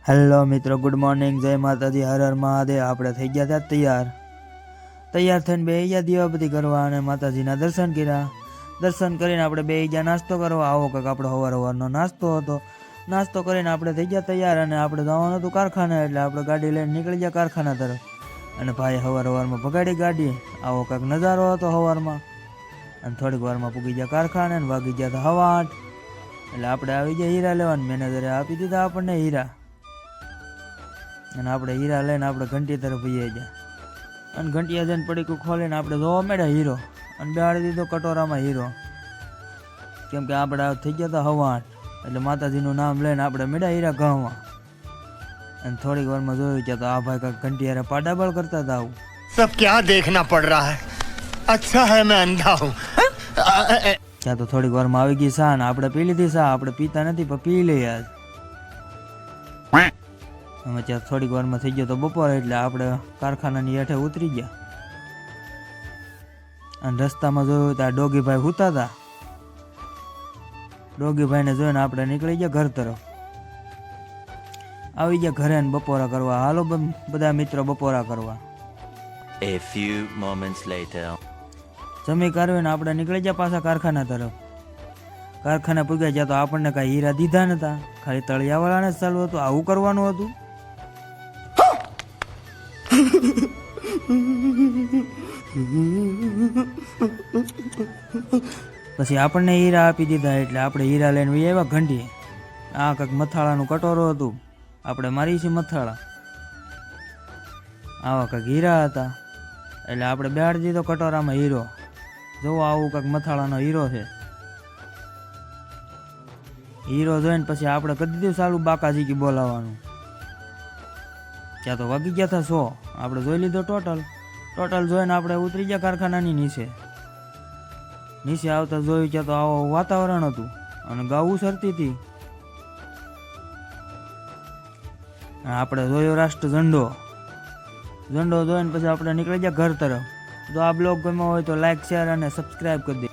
Hello મિત્રો, good morning, જય માતાજી, હર હર મહાદેવ। આપણે થઈ ગયા હતા તૈયાર થઈને બે ગયા દીવાબત્તી કરવા અને માતાજીના દર્શન કર્યા। દર્શન કરીને આપણે બે ગયા નાસ્તો કરવા। આવો કંઈક આપણો સવારનો નાસ્તો હતો। નાસ્તો કરીને આપણે થઈ ગયા તૈયાર અને આપણે જવાનું હતું કારખાને, એટલે આપણે ગાડી લઈને નીકળી ગયા કારખાના તરફ। અને ભાઈ સવારમાં ભગાડી ગાડી। આવો કંઈક નજારો હતો સવારમાં। અને થોડીક વારમાં પૂગી ગયા કારખાને અને વાગી ગયા હતા 8:30। એટલે આપણે આવી ગયા હીરા લેવા। મેનેજરે આપી દીધા આપણને હીરા અને આપણે હીરા લઈને આપણે ઘંટી તરફ જઈએ ગયા। અને ઘંટિયા જઈને પડીકું ખોલીને આપણે જોવા મળ્યા હીરો અને બેહાડી દીધો કટોરામાં હીરો, કેમ કે આપણે થઈ ગયા હતા 8:30। એટલે માતાજીનું નામ લઈને આપણે મળ્યા હીરા ગામમાં। અને થોડીક વારમાં જોયું કે તો આ ભાઈ કાંઈક ઘંટિયારે પાડાબળ કરતા હતા। આવું सब क्या देखना पड़ रहा है। अच्छा है मैं अंधा हूँ। ત્યાં તો થોડીક વારમાં આવી ગઈ શા ને આપણે પી લીધી શા। આપણે પીતા નથી પણ પી લઈએ આજ। અમે ત્યાં થોડીક વારમાં થઈ ગયો તો બપોર, એટલે આપણે કારખાનાની હેઠે ઉતરી ગયા। અને રસ્તામાં જોયું ત્યાં ડોગીભાઈ સૂતા હતા। ડોગીભાઈને જોઈને આપણે નીકળી ગયા ઘર તરફ। આવી ગયા ઘરે ને બપોરા કરવા। હાલો બધા મિત્રો બપોરા કરવા। A few moments later. જમી કાઢવીને આપણે નીકળી ગયા પાછા કારખાના તરફ। કારખાને પૂગ્યા જ્યાં તો આપણને કાંઈ હીરા દીધા નતા, ખાલી તળિયાવાળાને જ ચાલુ હતું। આવું કરવાનું હતું। પછી આપણને હીરા આપી દીધા, એટલે આપણે હીરા લઈને વહી આવ્યા ઘંટી। આ કંઈક મથાળાનું કટોરો હતું, આપણે મારી છે મથાળા। આવા કંઈક હીરા હતા, એટલે આપણે બેહાડી દીધો કટોરામાં હીરો। જોવો આવું કંઈક મથાળાનો હીરો છે। હીરો જોઈને પછી આપણે કરી દીધું ચાલુ બાકાજી કી બોલાવવાનું। ત્યાં તો વાગી ગયા હતા 100। આપણે જોઈ લીધો ટોટલ જોઈને આપણે ઉતરી ગયા કારખાનાની નીચે આવતા જોયું કે તો આવો વાતાવરણ હતું અને ગાવું સરતી હતી। આપણે જોયો રાષ્ટ્ર ઝંડો જોઈને પછી આપણે નીકળી ગયા ઘર તરફ। જો આ બ્લોગ ગમ્યો હોય તો લાઈક, શેર અને સબસ્ક્રાઈબ કરી દે।